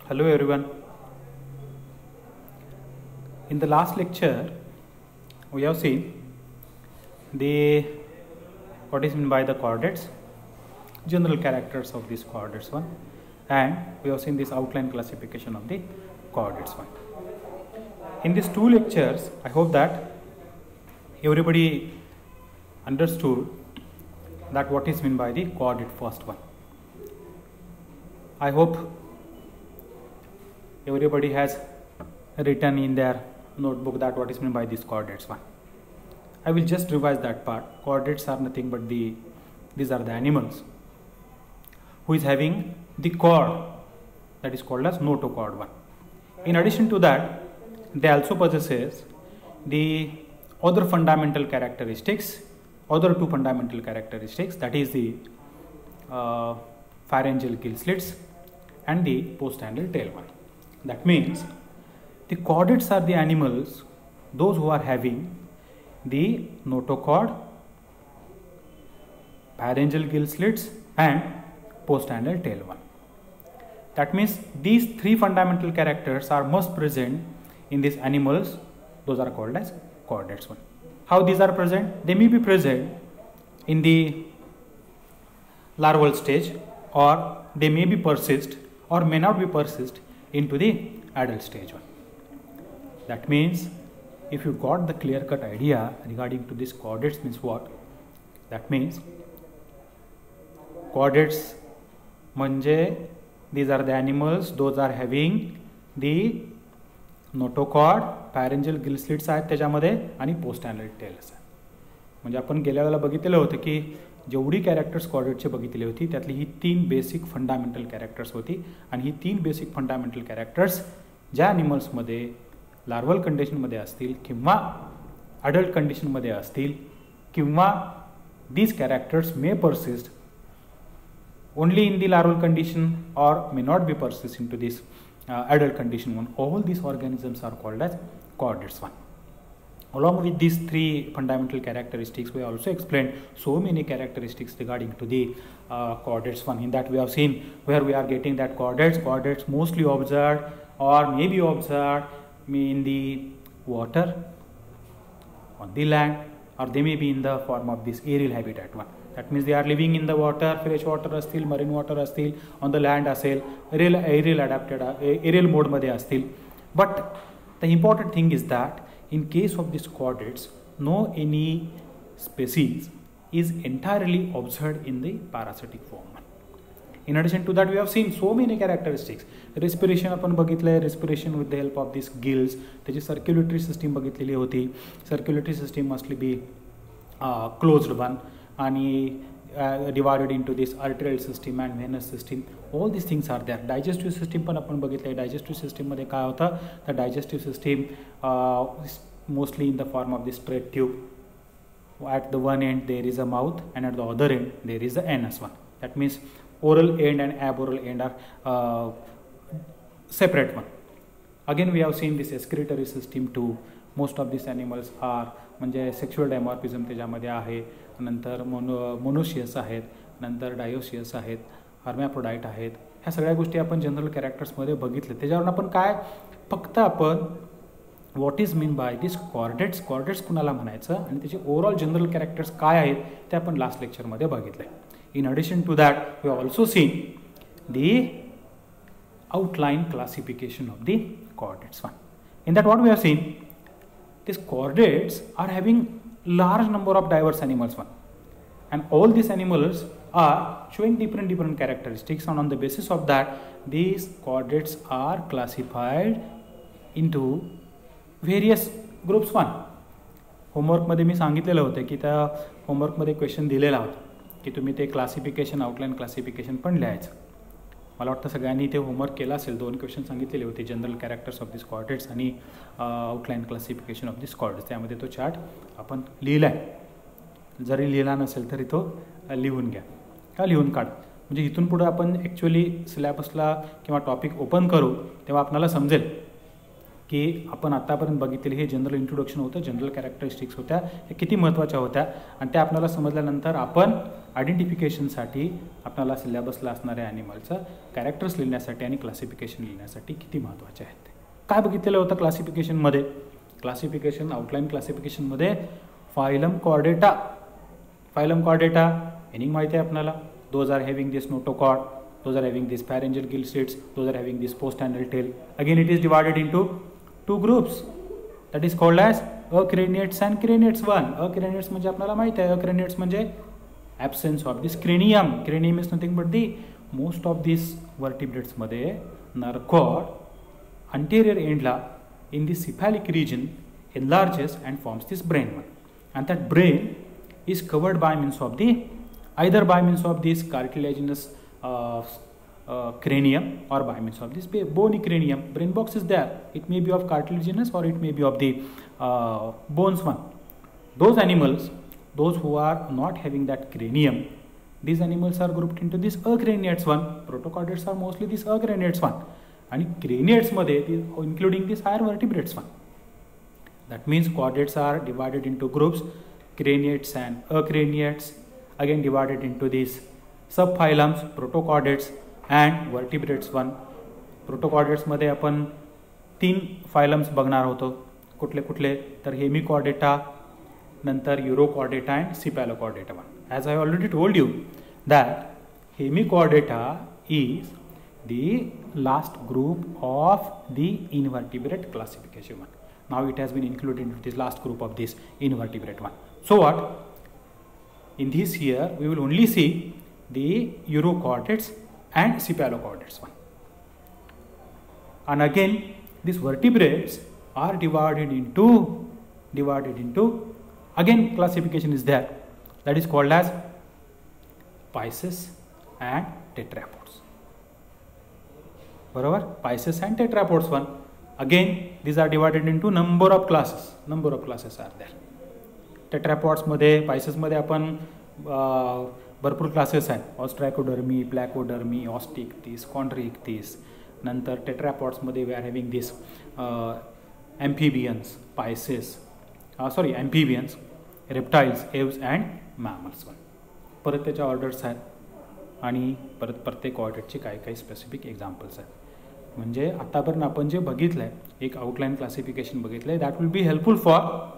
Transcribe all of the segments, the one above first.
Hello everyone. In the last lecture, we have seen what is meant by the coordinates, general characters of these coordinates one, and we have seen this outline classification of the coordinates one. In these two lectures, I hope that everybody understood that what is meant by the coordinate first one. I hope everybody has written in their notebook that what is meant by these coordinates one. I will just revise that part. Coordinates are nothing but these are the animals who is having the chord that is called as notochord one. In addition to that, they also possesses the other fundamental characteristics, other two fundamental characteristics, that is the pharyngeal gill slits and the postandal tail one. That means the chordates are the animals, those who are having the notochord, pharyngeal gill slits and postandal tail one. That means these three fundamental characters are most present in these animals, those are called as chordates one. How these are present? They may be present in the larval stage, or they may be persist or may not be persist into the adult stage one. That means if you got the clear-cut idea regarding to this chordates means what? That means chordates manje these are the animals, those are having the notochord, pharyngeal gill slits आहेत त्याच्यामध्ये आणि postandal tail आहे. म्हणजे आपण गेल्या वेळेला बघितलेलं होतं की जेवढी कॅरेक्टर्स कॉर्डेटचे बघितली होती त्यातली ही तीन बेसिक फंडामेंटल कॅरेक्टर्स होती आणि ही तीन बेसिक फंडामेंटल कॅरेक्टर्स ज्या ॲनिमल्समध्ये लार्वल कंडिशनमध्ये असतील किंवा अडल्ट कंडिशनमध्ये असतील किंवा these characters may persist only in the larval condition or may not be persist into this adult condition one. All these organisms are called as chordates one. Along with these three fundamental characteristics, we also explained so many characteristics regarding to the chordates one. In that we have seen where we are getting that chordates mostly observed or may be observed in the water, on the land, or they may be in the form of this aerial habitat one. That means they are living in the water, fresh water असतील, marine water असतील, on the land असेल, aerial adapted, aerial mode मध्ये असतील. But the important thing is that in case of these chordates, no any species is entirely observed in the parasitic form. In addition to that, we have seen so many characteristics. Respiration आपण बघितलंय, respiration with the help of these gills. त्याची circulatory system बघितलेली होती. Circulatory system must be closed one आणि divided into this arterial system and venous system. All these things are there. Digestive system पण आपण बघितलंय. Digestive system मध्ये काय होतं? The digestive system is mostly in the form of this straight tube. At the one end there is a mouth and at the other end there is the anus one. That means oral end and aboral end are separate one. Again we have seen this excretory system too. Most of these animals are म्हणजे sexual dimorphism त्याच्यामध्ये आहे, नंतर monoecious आहेत, नंतर dioecious आहेत, हर्मॅफ्रोडाईट आहेत. ह्या सगळ्या गोष्टी आपण जनरल कॅरेक्टर्समध्ये बघितले. त्याच्यावरून आपण काय फक्त आपण what is mean by this chordates कुणाला म्हणायचं आणि त्याचे ओव्हरऑल जनरल कॅरेक्टर्स काय आहेत ते आपण लास्ट लेक्चरमध्ये बघितले. In addition to that, we have also seen the outline classification of the chordates one. In that what we have seen, these chordates are having large number of diverse animals one, and all these animals are showing different characteristics, and on the basis of that these chordates are classified into various groups one. Homework मध्ये मी सांगितलेलं होतं की त्या homework मध्ये question दिलेला होता की तुम्ही ते क्लासिफिकेशन आउटलाइन क्लासिफिकेशन पण लिहायचं. मला वाटतं सगळ्यांनी ते होमवर्क केला असेल. 2 क्वेश्चन सांगितलेले होते, general characters of this chordates आणि outline classification of this chordates. त्यामध्ये तो चार्ट आपण लिहिला आहे. जरी लिहिला नसेल तरी तो लिहून घ्या का लिहून काढ. म्हणजे इथून पुढे आपण ॲक्च्युअली सिलेबसला किंवा टॉपिक ओपन करू तेव्हा आपल्याला समजेल की आपण आतापर्यंत बघितलेले हे जनरल इंट्रोडक्शन होतं, जनरल कॅरेक्टरिस्टिक्स होत्या, हे किती महत्त्वाच्या होत्या आणि त्या आपल्याला समजल्यानंतर आपण आयडेंटिफिकेशनसाठी आपल्याला सिलेबसला असणाऱ्या ॲनिमलचं कॅरेक्टर्स लिहिण्यासाठी आणि क्लासिफिकेशन लिहिण्यासाठी किती महत्त्वाचे आहेत. काय बघितलेलं होतं क्लासिफिकेशनमध्ये? क्लासिफिकेशन, आउटलाईन क्लासिफिकेशनमध्ये फायलम कॉर्डेटा मिनिंग माहिती आहे आपल्याला. Those are having this notochord, those are having these pharyngeal gill slits, those are having this postantral tail. Again it is divided into two groups, that is called as acraniates and craniates. Acraniates म्हणजे आपल्याला माहिती आहे, acraniates म्हणजे absence of this cranium. Cranium is nothing but the most of these vertebrates मध्ये narcod anterior end ला in the cephalic region enlarges and forms this brain one, and that brain is covered by means of the either by means of this cartilaginous cranium or by means of this bony cranium. Brain box is there, it may be of cartilaginous or it may be of the bones one. Those animals, those who are not having that cranium, these animals are grouped into this acraniates one. Protochordates are mostly this acraniates one, and craniates मध्ये including this higher vertebrates one. That means chordates are divided into groups, craniates and acraniates, again divided into these subphylums, protochordates and vertebrates one. प्रोटोकॉर्डेट्समध्ये आपण 3 फायलम्स बघणार होतो. कुठले कुठले? तर hemichordata, नंतर urochordata and cephalochordata one. As I already told you that hemichordata is the last group of the invertebrate classification one. Now it has been included in this last group of this invertebrate one. So what? In this here we will only see the urochordates and cephalochordates one. And again these vertebrates are divided into again classification is there, that is called as Pisces and tetrapods. बरोबर? Pisces and tetrapods one. Again these are divided into number of classes are there. टेट्रॅपॉड्समध्ये, पायसेसमध्ये आपण भरपूर classes आहेत. Ostracodermi, placodermi, osteichthyes, chondrichthyes. नंतर टेट्रॅपॉड्समध्ये we are having this amphibians, pisces, amphibians, reptiles, aves and mammals one. परत त्याच्या orders आहेत आणि परत प्रत्येक ऑर्डरचे काही काही स्पेसिफिक एक्झाम्पल्स आहेत. म्हणजे आतापर्यंत आपण जे बघितलं आहे, एक आउटलाईन क्लासिफिकेशन बघितलं आहे, that will be helpful for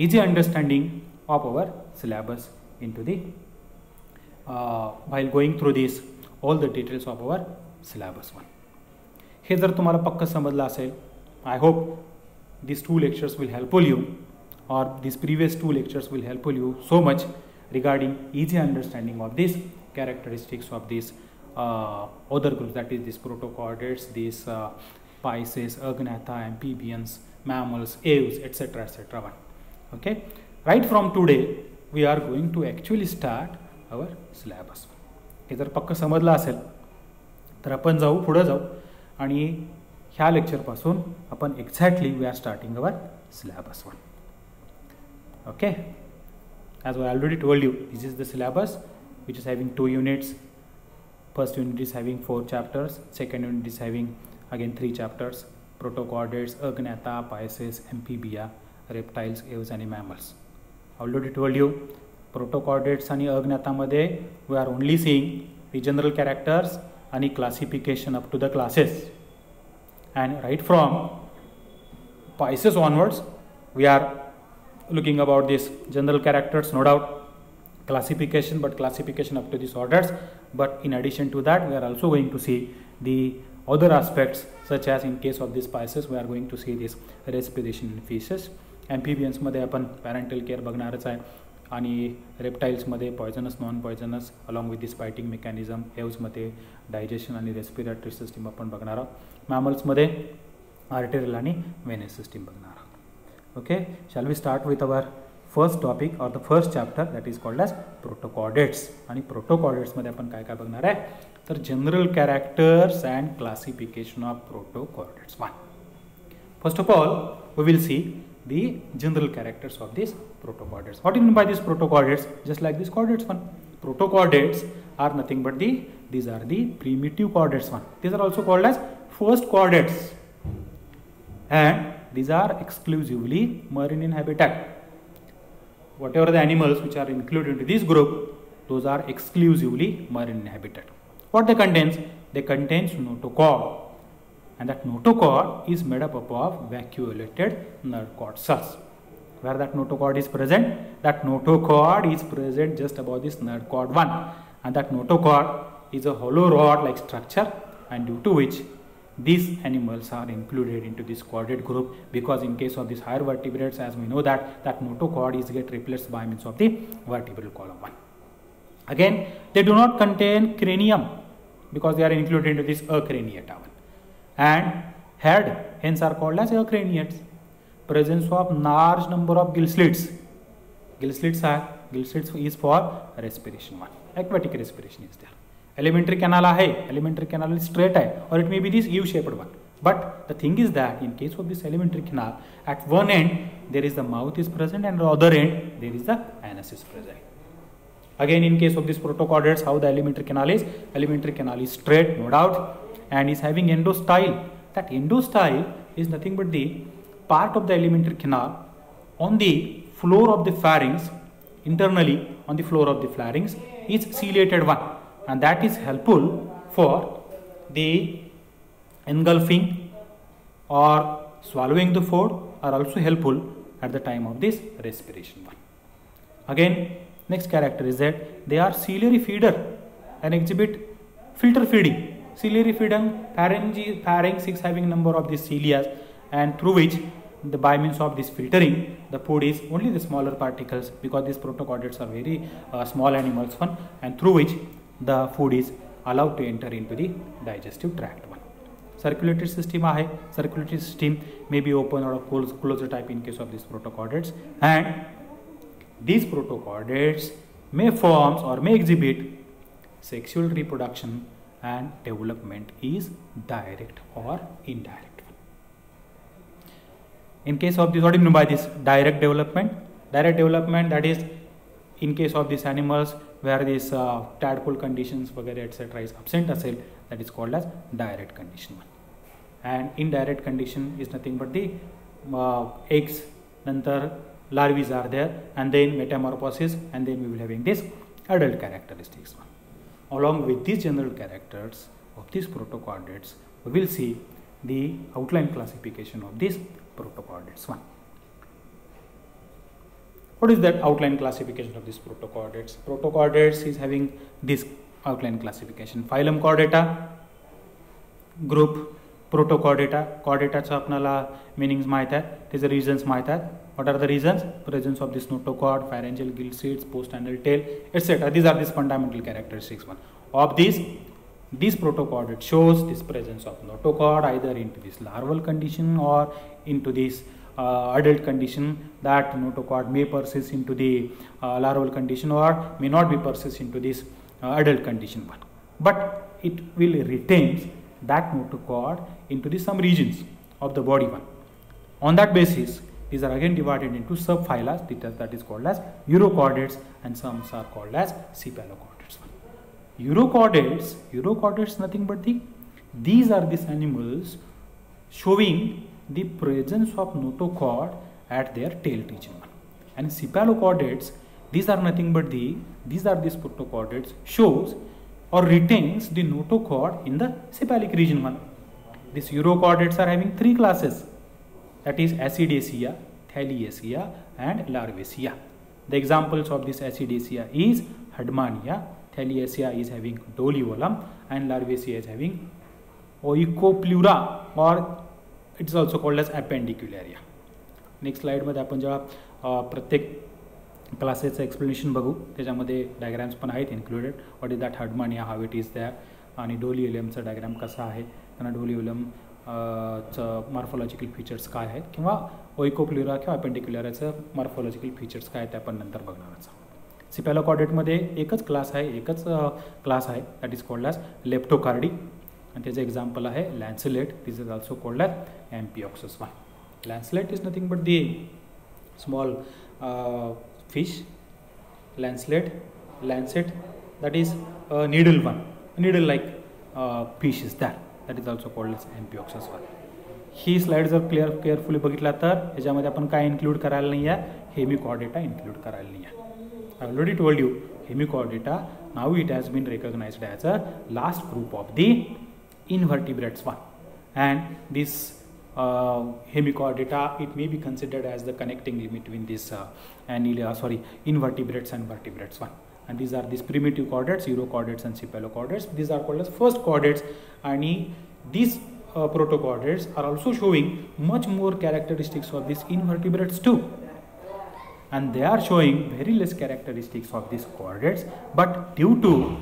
easy understanding of our syllabus into the while going through this all the details of our syllabus one. हे जर तुम्हाला पक्क समजलं असेल, I hope these 2 lectures will helpful you, or these previous 2 lectures will helpful you so much regarding easy understanding of these characteristics of these other groups, that is these protochordates, these Pisces, Agnatha, amphibians, mammals, aves, etc. one. Okay, right from today we are going to actually start our syllabus. हे जर पक्क समजलं असेल तर आपण पुढे जाऊ आणि ह्या लेक्चरपासून आपण exactly we are starting our syllabus one. Okay, as I already told you, this is the syllabus which is having 2 units. First unit is having 4 chapters, second unit is having again 3 chapters: protochordates, Agnatha, Pisces, amphibia, reptiles, aves and mammals. Already told you, protochordates आणि Agnatha मध्ये we are only seeing the general characters आणि classification up to the classes, and right from Pisces onwards we are looking about this general characters, no doubt, classification, but classification up to these orders. But in addition to that, we are also going to see the other aspects, such as in case of these Pisces we are going to see this respiration in feces. Amphibians मध्ये आपण parental care बघणारच आहे, आणि reptiles मध्ये poisonous, non poisonous along with this biting mechanism. Aves मध्ये digestion आणि respiratory system आपण बघणार आहोत. Mammals मध्ये arterial आणि venous system बघणार आहोत. Okay, shall we start with our first topic or the first chapter, that is called as protochordates. आणि protochordates मध्ये आपण काय काय बघणार आहे तर general characters and classification of protochordates. One, first of all we will see the general characters of these protochordates. What do you mean by these protochordates? Just like these chordates one. Protochordates are nothing but these are the primitive chordates one. These are also called as first chordates. and these are exclusively marine in habitat. Whatever the animals which are included into this group, those are exclusively marine in habitat. What they contains? They contains notochord, and that notochord is made up of vacuolated nerve cord cells. Where that notochord is present? That notochord is present just above this nerve cord 1, and that notochord is a hollow rod like structure, and due to which these animals are included into this chordate group, because in case of these higher vertebrates, as we know that notochord is get replaced by means of the vertebral column 1. Again, they do not contain cranium because they are included into this acraniata 1, and head hence are called as acraniates. Presence of large number of gill slits. Gill slits is for respiration 1. Aquatic respiration is there. Elementary canal elementary canal is straight or it may be this U-shaped one. But the thing is that in case of this elementary canal, at one end there is the mouth is present and the other end there is the anus is present. Again, in case of this protochordates, how the elementary canal is? Elementary canal is straight, no doubt, and is having endostyle. That endostyle is nothing but the part of the elementary canal on the floor of the pharynx, internally on the floor of the pharynx is ciliated one, and that is helpful for the engulfing or swallowing the food, are also helpful at the time of this respiration one. Again, next character is that they are ciliary feeder and exhibit filter feeding. Ciliary feeding, pharynx is having number of these cilia, and through which by means of this filtering, the food is only the smaller particles, because these protochordates are very small animals one, and through which the food is allowed to enter into the digestive tract one. Circulatory system circulatory system may be open or closed type in case of these protochordates, and these protochordates may form or may exhibit sexual reproduction, and development is direct or indirect. In case of this, what do you mean by this direct development? Direct development, that is in case of these animals where these tadpole conditions etc. is absent as well, that is called as direct condition. And indirect condition is nothing but the eggs, nantar larvae are there, and then metamorphosis, and then we will having this adult characteristics one. Along with these general characters of these protochordates, we will see the outline classification of these protochordates one. What is that outline classification of these protochordates? Protochordates is having this outline classification. Phylum Chordata, group Protochordata. Chordataचा आपल्याला meanings माहित आहे, त्याचे reasons माहित आहेत. What are the reasons? Presence of this notochord, pharyngeal gill slits, post-anal tail, etc. These are these fundamental characteristics one. Of these protochordate shows this presence of notochord either into this larval condition or into this adult condition. That notochord may persist into the larval condition or may not be persist into this adult condition one. But it will retain that notochord into the some regions of the body one. On that basis, these are again divided into subphyla, that is called as urochordates, and some are called as cephalochordates. Urochordates nothing but these are these animals showing the presence of notochord at their tail region. And cephalochordates, these are nothing but these protochordates shows or retains the notochord in the cephalic region one. These urochordates are having three classes, that is Acidaceae, Thaliacea and Larvaceae. The examples of this Acidaceae is Herdmania, Thaliacea is having Dolivolum, and Larvaceae is having Oicopleura, or it is also called as Appendicularia. Next slide मध्ये आपण जेव्हा प्रत्येक क्लासेसचं explanation बघू, त्याच्यामध्ये diagrams पण आहेत included. What is that Herdmania, how it is that, आणि डोलिओलमचा डायग्राम कसा आहे, त्यांना डोलिओलम मॉर्फोलॉजिकल फीचर्स काय आहेत, किंवा ओइकोप्ल्युरा किंवा अपेंडिक्युलराचं मॉर्फोलॉजिकल फीचर्स काय आहेत ते आपण नंतर बघणारच. सिपॅलोकॉर्डेटमध्ये एकच क्लास आहे, that is called as leptocardii, आणि त्याचं एक्झाम्पल आहे lancelet. This is also called as amphioxus one. Lancelet is nothing but the small fish. Lancet, that is needle one, needle like fish is that is also called as Amphioxus one. He slide जर carefully बघितला तर ह्याच्यामध्ये आपण काय include करायला नाही आहे, Hemichordata include करायला नाही आहे. I already told you Hemichordata now it has been recognised as a last group of the invertebrates one, and this hemichordata, it may be considered as the connecting link between this invertebrates and vertebrates one. And these are these primitive chordates, urochordates and cephalochordates. These are called as first chordates, and these protochordates are also showing much more characteristics of these invertebrates too, and they are showing very less characteristics of these chordates, but due to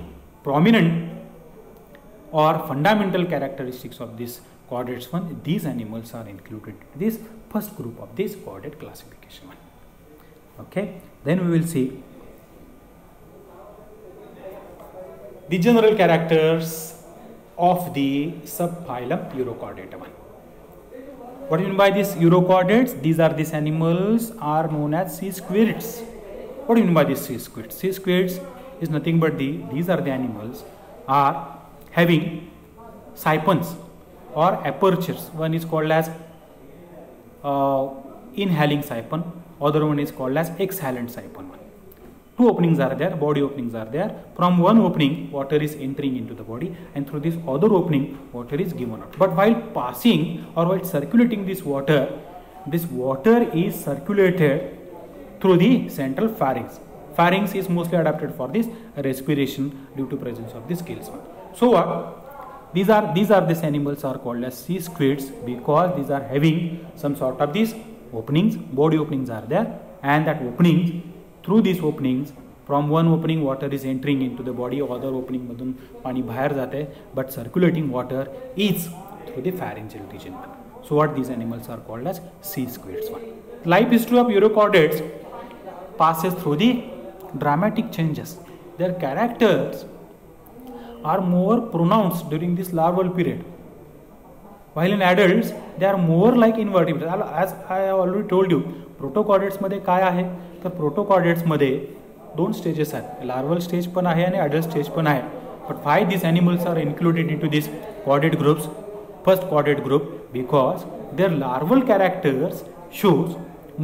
prominent or fundamental characteristics of this chordates one, these animals are included in this first group of this chordate classification one. Okay, then we will see the general characters of the subphylum Urochordata one. What do you mean by these urochordates? These are these animals are known as sea squids. What do you mean by these sea squids? Sea squids is nothing but these are the animals are having siphons or apertures. One is called as inhaling siphon, other one is called as exhalant siphon. Two openings are there, body openings are there. From one opening water is entering into the body, and through this other opening water is given out. But while passing or while circulating this water is circulated through the central pharynx. Pharynx is mostly adapted for this respiration due to presence of the scales one. So what? These are these animals are called as sea squids because these are having some sort of these openings, body openings are there, and that openings, through these openings, from one opening water is entering into the body, other opening मधून पाणी बाहेर जाते, but circulating water is through the pharyngeal region. So what these animals are called as sea squids one. Life history of urochordates passes through the dramatic changes. Their characters are more pronounced during this larval period, while in adults they are more like invertebrates. As I already told you, protochordates मध्ये काय आहे तर protochordates मध्ये दोन stages आहेत, larval stage पण आहे आणि adult stage पण आहे. But why these animals are included into these chordate groups, first chordate group? Because their larval characters shows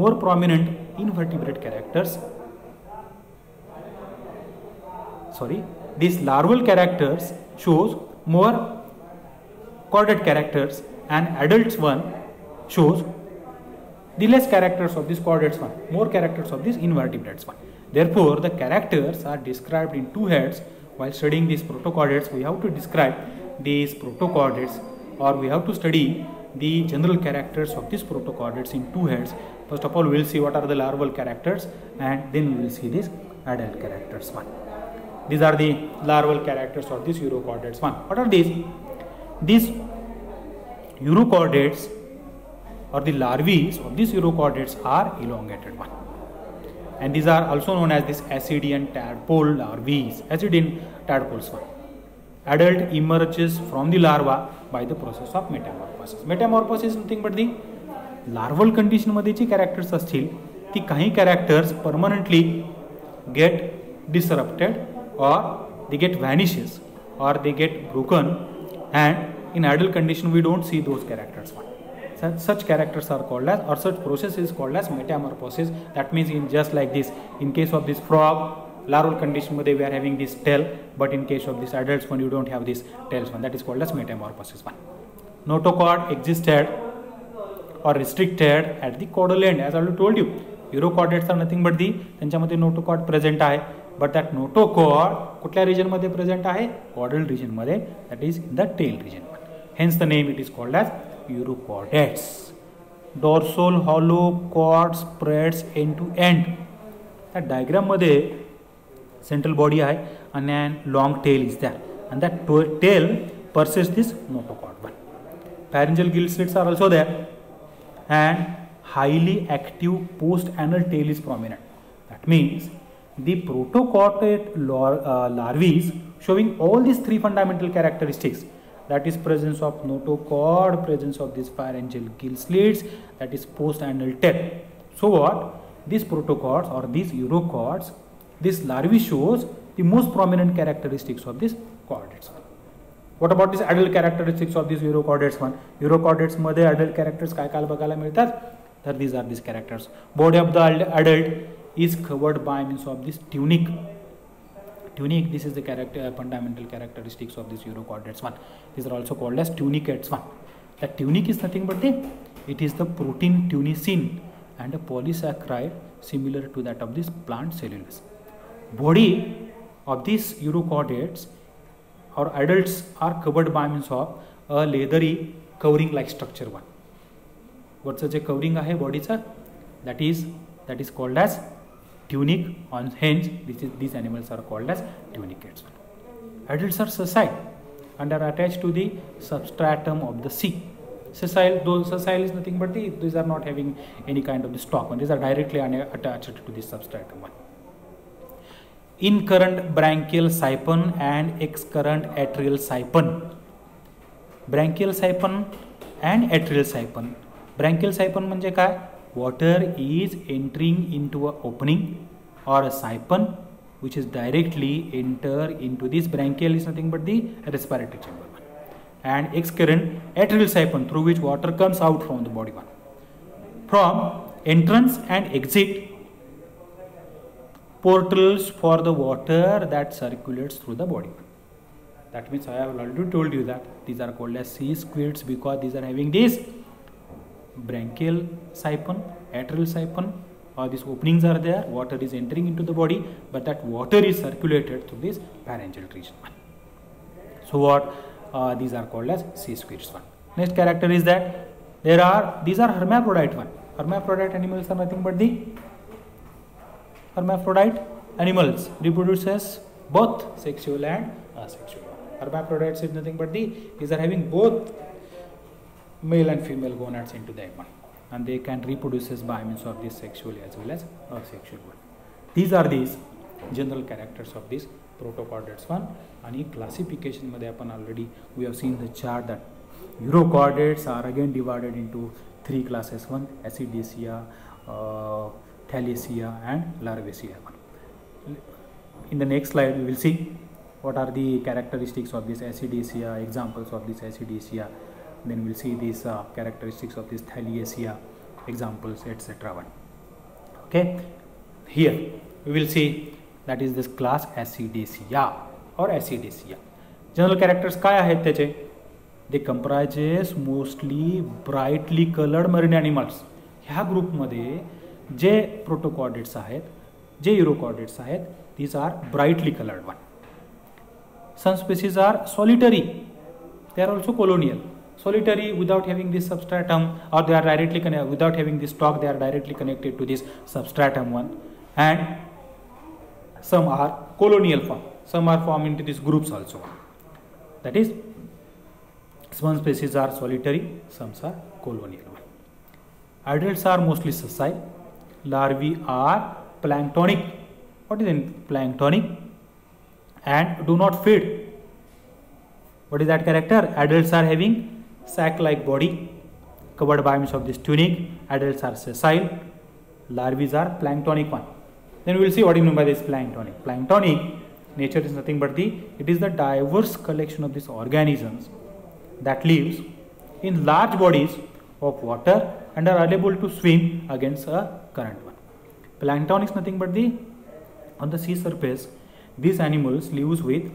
more prominent invertebrate characters. These larval characters shows more chordate characters, and adults one shows the less characters of these chordates one, more characters of these invertebrates one. Therefore, the characters are described in two heads. While studying these protochordates, we have to describe these protochordates, or we have to study the general characters of these protochordates in two heads. First of all, we will see what are the larval characters, and then we will see these adult characters one. These are the larval characters of these urochordates one. What are these? These urochordates or the larvae of these urochordates are elongated one, and these are also known as this ascidian tadpole larvae, ascidian tadpoles one. Adult emerges from the larva by the process of metamorphosis. Metamorphosis is nothing but the larval condition मध्ये जी characters असतील ती काही characters permanently get disrupted, or they get vanishes, or they get broken, and in adult condition we don't see those characters one. Such characters are called as, or such process is called as metamorphosis. That means in just like this, in case of this frog, larval condition मध्ये we are having this tail, but in case of this adults one you don't have this tails one. That is called as metamorphosis one. Notochord existed or restricted at the caudal end. As I already told you, urochordates are nothing but त्यांच्यामध्ये notochord present आहे, but that notochord कुठल्या region मध्ये present आहे? Caudal region मध्ये, that is in the tail region. Hence the name it is called as urochordates. Dorsal hollow cord spreads end to end. त्या diagram मध्ये central body आहे and long tail is there, and that tail pursues this notochord one. Pharyngeal gill slits are also there, and highly active post-anal tail is prominent. That means the protochordate larvae showing all these three fundamental characteristics, that is presence of notochord, presence of this pharyngeal gill slits, that is post-anal tail. So what? These protochords or these urochords, this larvae shows the most prominent characteristics of these chordates. What about these adult characteristics of these urochordates one? Urochordates मध्ये adult characters काय काय बघायला मिळतात? तर these are these characters. Body of the adult is covered by means of this tunic. Tunic, this is the fundamental characteristics of this urochordates one. These are also called as tunicates one. The tunic is nothing but it is the protein tunicin and a polysaccharide similar to that of this plant cellulose. Body of these urochordates or adults are covered by means of a leathery covering like structure one. What's the covering आहे बॉडीचा? that is called as tunic. On hence these animals are called as tunicates. Adults are sessile and are attached to the substratum of the sea. Sessile, though sessile is nothing but these are not having any kind of the stalk one. These are directly attached to the substratum one. Incurrent branchial siphon and excurrent atrial siphon. Branchial siphon and atrial siphon. Branchial siphon म्हणजे काय? Water is entering into a opening or a siphon which is directly enter into this. Branchial is nothing but the respiratory chamber one. And excurrent atrial siphon through which water comes out from the body one. From entrance and exit portals for the water that circulates through the body. That means I have already told you that these are called as sea squids because these are having this branchial siphon, atrial siphon, or these openings are there, water is entering into the body, but that water is circulated through this pharyngeal region. So what these are called as sea squids one. Next character is that these are hermaphrodite one. Hermaphrodite animals are nothing but the hermaphrodite animals reproduces both sexual and asexual. Hermaphrodites is nothing but these are having both male and female gonads into them one, and they can reproduce by means of this sexual as well as asexual one. These are these general characters of this protochordates one. And classification मध्ये आपण already we have seen the chart that urochordates are again divided into three classes one: Acidiaceae, Thalassae and Larvaceae. In the next slide we will see what are the characteristics of this Acidiaceae, examples of this Acidiaceae. Then we will see these characteristics of this Thalassae, examples, etc. Okay, here we will see that is this class Acidiaceae or Acidiaceae. General characters काय आहेत त्याचे? They comprises mostly brightly colored marine animals. ह्या ग्रुपमध्ये जे protochordates आहेत, जे युरोकॉर्डेट्स आहेत, these are brightly colored one. Some species are solitary. They are also colonial. Solitary without having this substratum, or they are directly without having this stalk, they are directly connected to this substratum one. And some are colonial form. Some are formed into these groups also. That is, some species are solitary, some are colonial one. Adults are mostly sessile. Larvae are planktonic. What is in planktonic? And do not feed. What is that character? Adults are having sac-like body covered by means of this tunic. Adults are sessile. Larvae are planktonic one. Then we will see what you mean by this planktonic. Planktonic nature is nothing but it is the diverse collection of these organisms that lives in large bodies of water and are unable to swim against a current one. Planktonic is nothing but on the sea surface. These animals lives with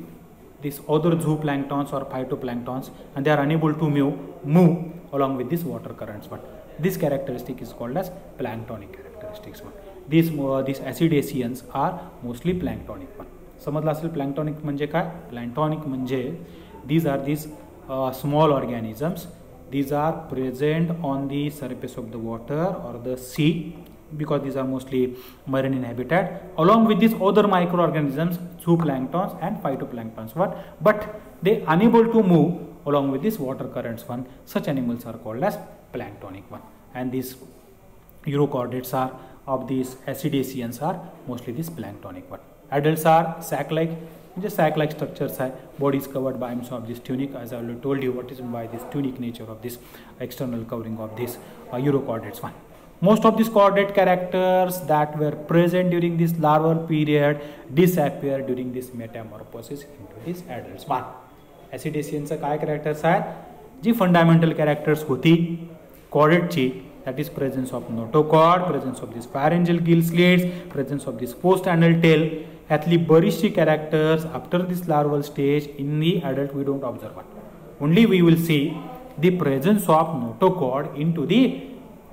these other zooplanktons or phytoplanktons, and they are unable to move along with these water currents. But this characteristic is called as planktonic characteristics one. These acidaceans are mostly planktonic one. समजलं असेल planktonic म्हणजे काय? Planktonic म्हणजे these are these small organisms. These are present on the surface of the water or the sea, because these are mostly marine in habitat, along with these other microorganisms, zooplanktons and phytoplanktons. But they unable to move along with these water currents one. Such animals are called as planktonic one. And these urochordates are of these acidaceans are mostly this planktonic one. Adults are sac-like. Just sac-like structures are bodies covered by means of this tunic. As I already told you, what is by this tunic nature of this external covering of this urochordates one. Most of these chordate characters that were present during this larval period disappear during this metamorphosis into these adults one. ॲसिडेशियनचं काय characters आहेत जी fundamental characters होती कॉर्डेटची, that is presence of notochord, presence of this pharyngeal gill slits, presence of this post anal tail. ह्यातली बरीचशी characters after this larval stage in the adult we don't observe. Only we will see the presence of notochord in to the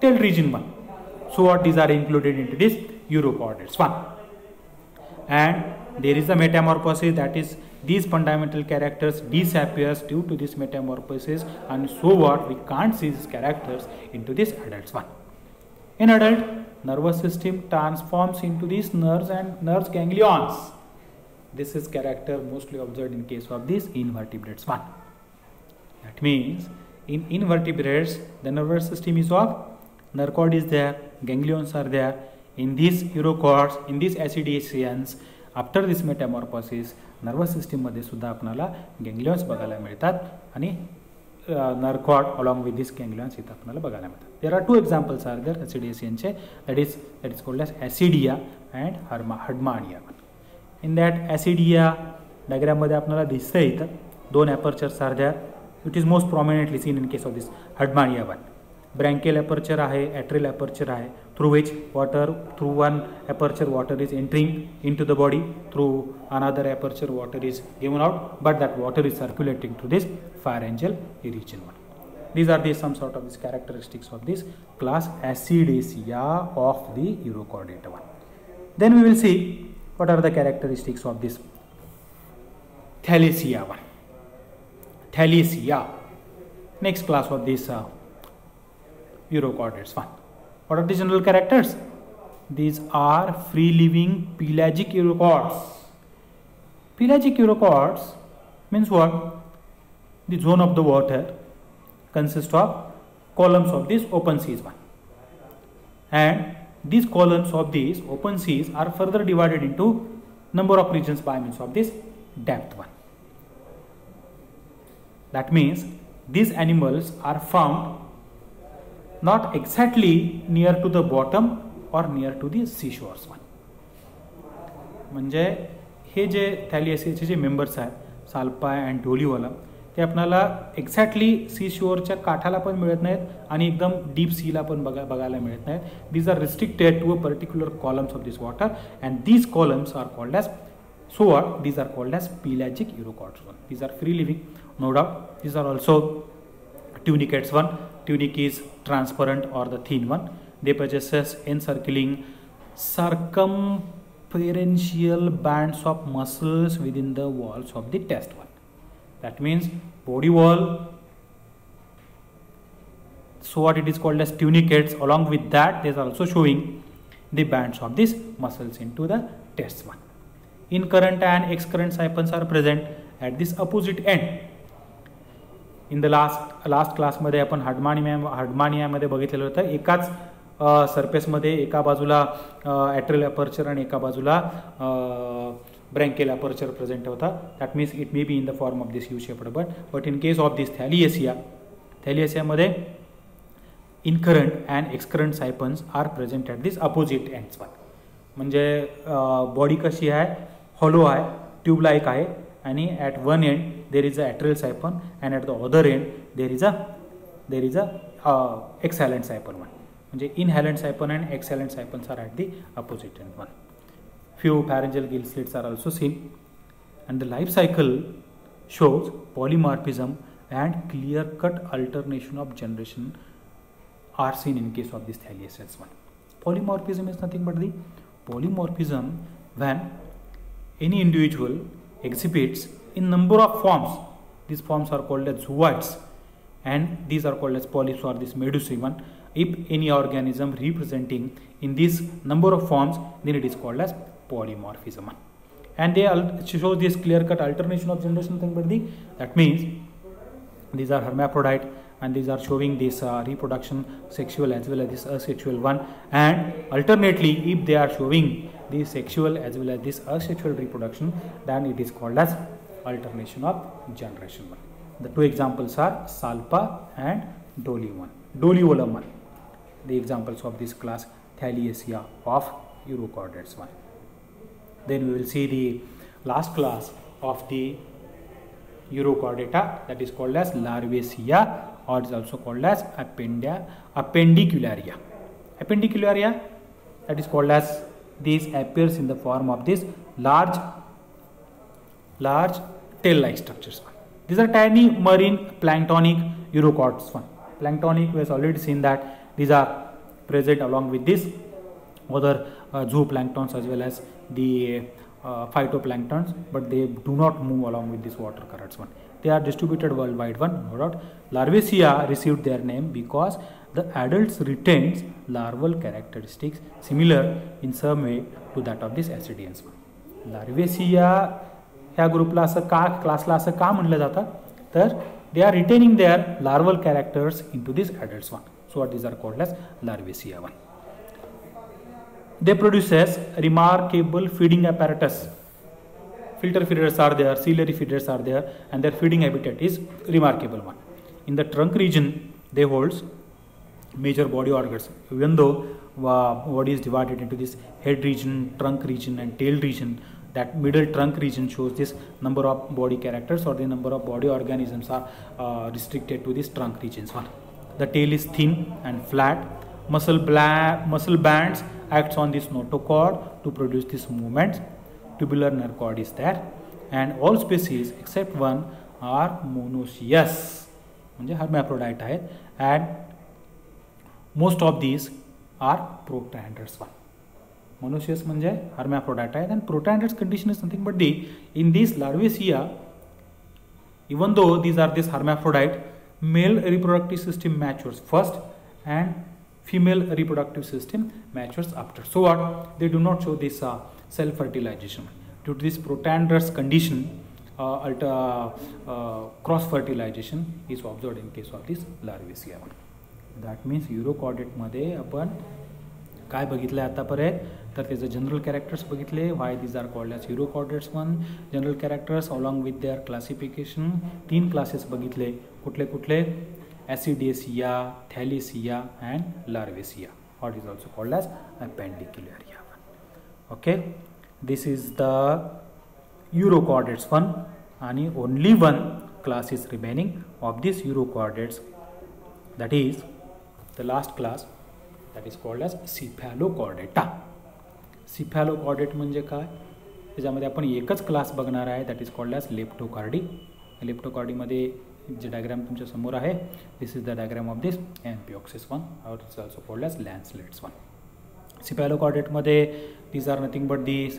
tail region 1. So what these are included into this urochordates 1. And there is a metamorphosis, that is these fundamental characters disappears due to this metamorphosis, and so what we can't see these characters into this adults 1. In adult, nervous system transforms into these nerves and nerves ganglions. This is character mostly observed in case of these invertebrates 1. That means in invertebrates the nervous system is of nerve cord is there, ganglions are there. In these urochords, in these acidiaceans, after this metamorphosis, nervous system मध्ये सुद्धा आपल्याला ganglions बघायला मिळतात आणि nerve cord along with these ganglions इथं आपल्याला बघायला मिळतात. There are two examples are there acidiaceanचे, that is called as acidia and hardmania. In that acidia diagram मध्ये आपल्याला दिसतंय इथं दोन apertures are there. It is most prominently seen in case of this hardmania 1. Branchial aperture आहे, atrial aperture आहे, through which water, through one aperture water is entering into the body, through another aperture water is given out, but that water is circulating through this pharyngeal region 1. These are some sort of these characteristics of this class Acidacea of the urochordata 1. Then we will see what are the characteristics of this Thalassia 1. Thalassia, next class of this urochordates 1. What are the general characters? These are free living pelagic urochords. Pelagic urochords means what? The zone of the water consists of columns of these open seas 1. And these columns of these open seas are further divided into number of regions by means of this depth 1. That means these animals are found not exactly near to the bottom or near to the seashores 1. म्हणजे हे जे थॅलिएसियाचे जे members आहेत साल्पाय and डोलीवाला ते आपल्याला exactly सी शोअरच्या काठाला पण मिळत नाहीत आणि एकदम deep सीला पण बघायला मिळत नाहीत. These are restricted to a particular columns of this water and these columns are called as so what these are called as pelagic urochords 1. These are free living, no doubt. These are also tunicates 1. Tunic is transparent or the thin one. They possess encircling circumferential bands of muscles within the walls of the test 1. That means body wall. So what it is called as tunicates. Along with that, they are also showing the bands of these muscles into the test 1. Incurrent and excurrent siphons are present at this opposite end. In the last class मध्ये आपण हार्डमानियामध्ये बघितलेलं होतं. एकाच सरफेसमध्ये एका बाजूला atrial aperture आणि एका बाजूला ब्रँकियल अपर्चर प्रेझेंट होता. That means it may be in the form of this U shaped but in case of this थॅलिएसियामध्ये incurrent and excurrent siphons are present at this opposite ends 1. म्हणजे body कशी आहे, hollow आहे, tube like आहे आणि at one end there is a atrial siphon and at the other end there is a exhalant siphon 1. म्हणजे inhalant siphon and exhalant siphons are at the opposite end 1. Few pharyngeal gill slits are also seen, and the life cycle shows polymorphism and clear-cut alternation of generation are seen in case of this Thaliaceae 1. Polymorphism is nothing but the polymorphism when any individual exhibits in number of forms. These forms are called as zooids, and these are called as polyps or this medusae 1. If any organism representing in this number of forms, then it is called as polymorphism. And they show this clear-cut alternation of generation thing, but that means these are hermaphrodite and these are showing this reproduction sexual as well as this asexual one, and alternately if they are showing the sexual as well as this asexual reproduction, then it is called as alternation of generation 1. The two examples are Salpa and Doliolum 1. The examples of this class Thaliaceae of urochordates 1. Then we will see the last class of the urochordata, that is called as Larvaceae, or is also called as appendicularia. Appendicularia, that is called as, this appears in the form of this large tail-like structures. These are tiny marine planktonic urochords. Planktonic, we have already seen that these are present along with this other zooplanktons as well as the phytoplanktons, but they do not move along with this water currents. They are distributed worldwide. No doubt. Larvaceae received their name because the adults retains larval characteristics similar in some way to that of this ascidians. Larvaceae ह्या ग्रुपला असं का, क्लासला असं का म्हणलं जातं, तर they are retaining their larval characters into this adults one. So what these are called as Larvaceae one. They produces remarkable feeding apparatus. Filter feeders are there, ciliary feeders are there, and their feeding habitat is remarkable one. In the trunk region, they holds major body organs. Even though body is divided into this head region, trunk region, and tail region, that middle trunk region shows this number of body characters, or the number of body organisms are restricted to this trunk regions one. The tail is thin and flat. Muscle bands acts on this notochord to produce these movements. Tubular nerve cord is there, and all species except one are monoecious, म्हणजे hermaphrodite आहेत, and most of these are protanders one. Monoecious म्हणजे hermaphrodite आहेत, and protanders condition is nothing but in these Larvaceae, even though these are this hermaphrodite, male reproductive system matures first and female reproductive system matures after. So what? They do not show this self-fertilization. Due to this protanders condition, cross-fertilization is observed in case of this Larvaceae. That means urochordate मध्ये आपण काय बघितलं आतापर्यंत, तर त्याचे general characters बघितले, why these are called as urochordates one, general characters along with their classification. 3 classes बघितले, कुठले ascidiacea, thaliacea and larvacea, what is also called as appendicularia. Okay, this is the urochordates one, आणि only one class is remaining of these urochordates, that is the last class, that is called as cephalochordata. Cephalochordate म्हणजे काय, त्याच्यामध्ये आपण एकच class बघणार आहे, that is called as leptocardii. लेप्टोकार्डीमध्ये जे डायग्राम तुमच्या समोर आहे, this is the diagram of this amphioxus one, और it's also called as lancelets one. सिफॅलोकॉर्डेटमध्ये these are nothing but these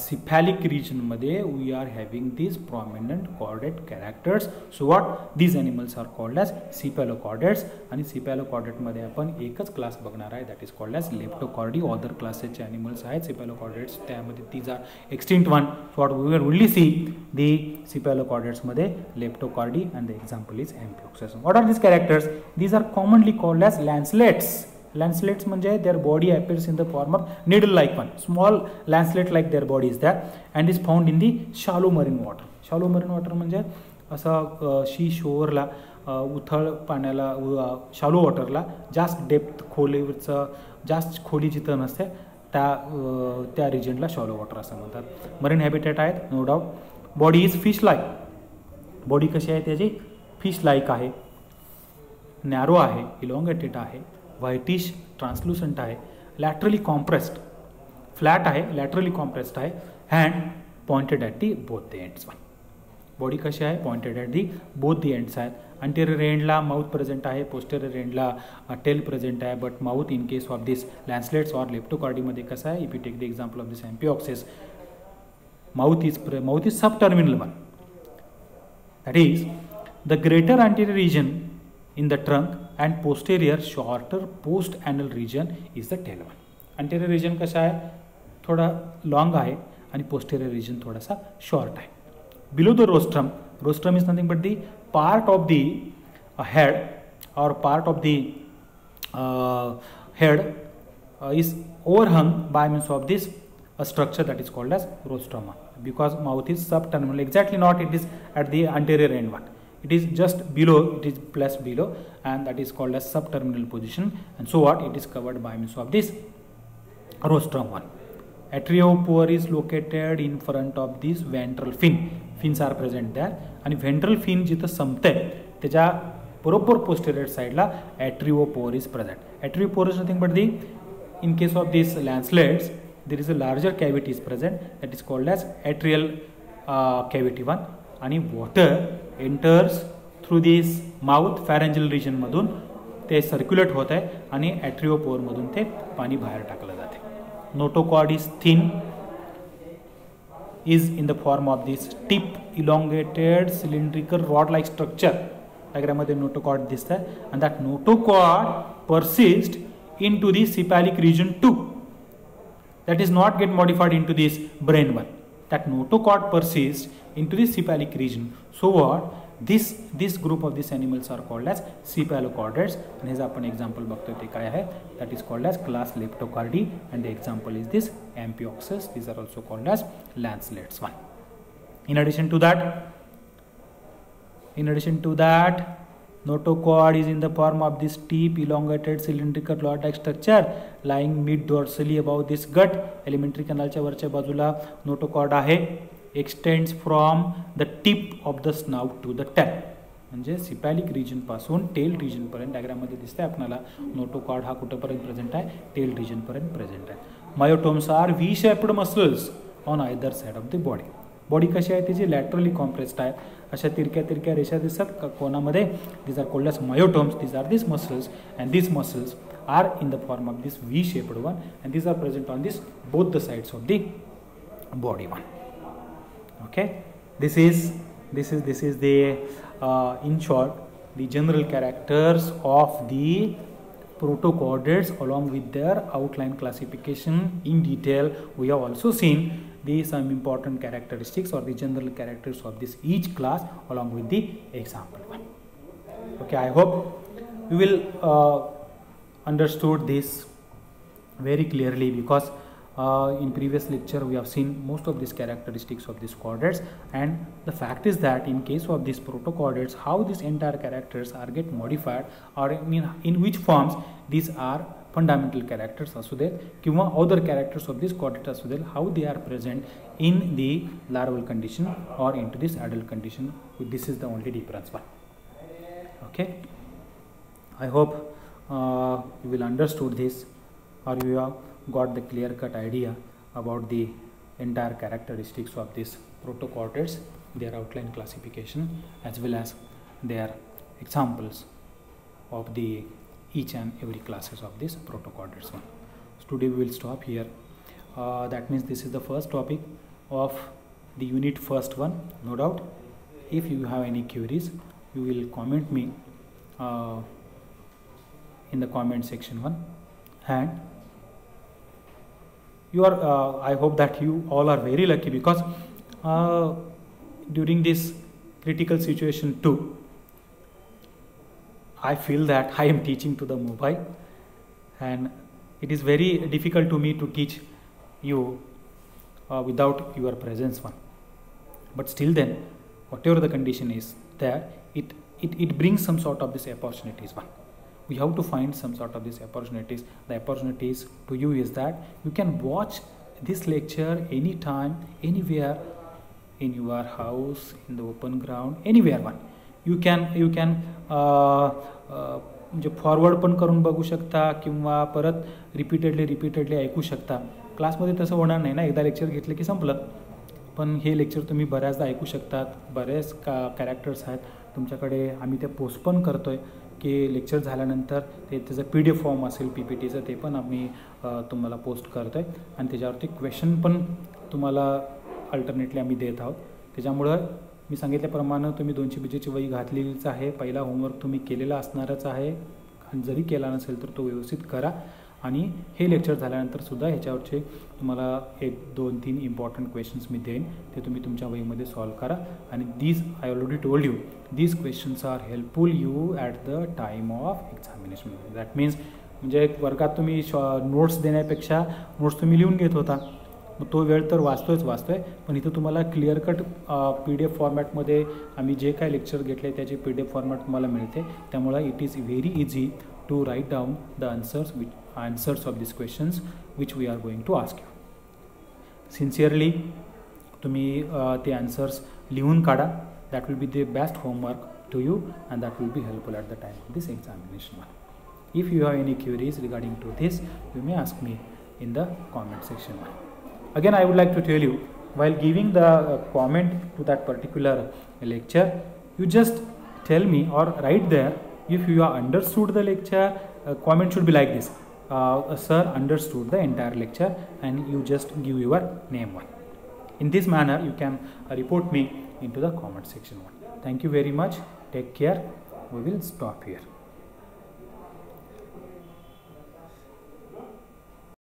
cephalic region मध्ये we are having these prominent chordate characters. So what, these animals are called as cephalochordates, आणि cephalochordate मध्ये आपण एकच class बघणार आहे, that is called as leptochordi. other classes चे animals आहेत cephalochordates, त्यामध्ये these are extinct one. So what we will only see the cephalochordates मध्ये leptochordi, and the example is amphioxus. What are these characters? These are commonly called as lancelets. Lancelets म्हणजे their body appears in the form of needle like one, small lancelet like their body is there, and is found in the shallow marine water. Shallow marine water म्हणजे असं she शोअरला, उथळ पाण्याला, शालो वॉटरला जास्त depth खोलीचं, जास्त खोली जिथं नसते त्या रिजनला शॅलो वॉटर असं म्हणतात. मरीन हॅबिटेट आहेत, no doubt. Body is fish like. Body कशी आहे त्याची, फिश लाईक आहे, नॅरो आहे, इलॉंगेटेड आहे, व्हाईटिश ट्रान्सलुसंट आहे, लॅटरली कॉम्प्रेस्ड, फ्लॅट आहे, लॅटरली कॉम्प्रेस्ड आहे, and pointed at the both the ends. Body कशी आहे, pointed at the both the ends आहेत. अंटेरियर एंडला माउथ प्रेझेंट आहे, पोस्टेरियर एंडला टेल प्रेझेंट आहे, but mouth in case of this lancelets or लेप्टोकार्डीमध्ये कसं आहे, if you take the example of this amphioxus, mouth is subterminal one. That is the greater anterior region in the trunk and posterior shorter post anal region is the tail one. Anterior region कसा आहे, थोडा long आहे, आणि posterior region थोडासा short आहे. Below the rostrum, rostrum is nothing but the part of the head, or part of the head is overhung by means of this a structure that is called as rostrum, because mouth is subterminal. Exactly not, it is at the anterior end one. It is just below, it is placed below, and that is called as subterminal position. And so what, it is covered by means of this rostrum one. Atriopoor is located in front of this ventral fin. fins are present there, आणि ventral fin जिथं संपते त्याच्या बरोबर posterior साईडला atriopore is present. Atriopore is nothing but the, in case of these lancelets there is a larger cavity is present that is called as atrial cavity 1, आणि water enters through this mouth pharyngeal region मधून ते circulate होत आहे आणि ॲट्रिओपोर मधून ते पाणी बाहेर टाकलं जाते. Notochord is thin, is in the form of this tip elongated cylindrical rod like structure. Diagram मध्ये नोटोकॉर्ड दिसत आहे, and that notochord persists into the cephalic region 2, that is not get modified into this brain 1. That notochord persists into the cephalic region. So what this group of these animals are called as cephalochordates, and हेच आपण example बघतोय ते काय आहे, that is called as class Leptochordae, and the example is this Amphioxus. These are also called as lancelets 1. In addition to that notochord is in the form of this deep elongated cylindrical rod-like structure lying mid-dorsally above this gut. Elementary canal च्या वरच्या बाजूला notochord आहे. Extends from the tip of the snout to the tail. म्हणजे सिपॅलिक region पासून tell region पर्यंत diagram मध्ये दिसते आपल्याला. नोटोकॉर्ड हा कुठेपर्यंत प्रेझेंट आहे, टेल रिजन पर्यंत प्रेझेंट आहे. Myotomes R V shaped muscles on either side of the body. Body कशी आहे त्याची लॅटरली कॉम्प्रेस्ड आहे. अशा तिरक्या रेषा दिसतात कोणामध्ये, these are called as myotomes. These are this muscles, and this muscles are in the form of this V shaped one, and these are present on this both the sides of the body one. Okay, this is the in short the general characters of the protochordates along with their outline classification in detail. We have also seen some important characteristics or the general characters of this each class along with the example one. Okay, I hope you will understood this very clearly, because in previous lecture we have seen most of these characteristics of these chordates, and the fact is that in case of these protochordates how these entire characters are get modified, or in which forms these are fundamental characters असू देत किंवा other characters of this chordate असू देत, how they are present in the larval condition or into this adult condition. This is the only difference one. Okay, I hope you will understood this, or you have got the clear cut idea about the entire characteristics of these protochordates, their outline classification, as well as their examples of the each and every classes of this protochordates one. So today we will stop here. That means this is the first topic of the unit first one. No doubt if you have any queries you will comment me in the comment section one, and you are I hope that you all are very lucky, because during this critical situation too I feel that I am teaching to the mobile, and it is very difficult to me to teach you without your presence one. But still then, whatever the condition is there, it brings some sort of this opportunities one. We have to find some sort of these opportunities. The opportunities to you is that you can watch this lecture anytime, anywhere, in your house, in the open ground, anywhere one. You can म्हणजे forward पण करून बघू शकता किंवा परत repeatedly ऐकू शकता. क्लासमध्ये तसं होणार नाही ना, एकदा लेक्चर घेतलं की संपलं. पण हे लेक्चर तुम्ही बऱ्याचदा ऐकू शकतात. बरेच कॅरेक्टर्स आहेत तुमच्याकडे. आम्ही ते पोस्टपोन करतोय की लेक्चर झाल्यानंतर ते त्याचं PDF फॉर्म असेल PPTचं, ते पण आम्ही तुम्हाला पोस्ट करतो आहे, आणि त्याच्यावरती क्वेश्चन पण तुम्हाला अल्टरनेटली आम्ही देत आहोत. त्याच्यामुळं मी सांगितल्याप्रमाणे तुम्ही 200 पेजेसची वही घातलेलीच आहे. पहिला होमवर्क तुम्ही केलेला असणारच आहे, आणि जरी केला नसेल तर तो व्यवस्थित करा. आणि हे लेक्चर झाल्यानंतर सुद्धा ह्याच्यावरचे तुम्हाला 1, 2, 3 इम्पॉर्टंट क्वेश्चन्स मी देईन, ते तुम्ही तुमच्या वहीमध्ये सॉल्व करा. आणि these I already told you, these questions are helpful you at the time of examination. That means म्हणजे वर्गात तुम्ही नोट्स देण्यापेक्षा नोट्स तुम्ही लिहून घेत होता, मग तो वेळ तर वाचतोय, पण इथं तुम्हाला क्लिअर कट PDF फॉर्मॅटमध्ये आम्ही जे काय लेक्चर घेतले त्याचे PDF फॉर्मॅट तुम्हाला मिळते. त्यामुळे it is very easy to write down the answers of these questions which we are going to ask you. Sincerely तुम्ही ते आन्सर्स लिहून काढा. That will be the best homework to you and that will be helpful at the time of this examination. If you have any queries regarding to this, you may ask me in the comment section. Again, I would like to tell you, while giving the comment to that particular lecture, you just tell me or write there if you have understood the lecture. Comment should be like this: sir understood the entire lecture, and you just give your name one. In this manner you can report me into the comment section one. Thank you very much. Take care. We will stop here.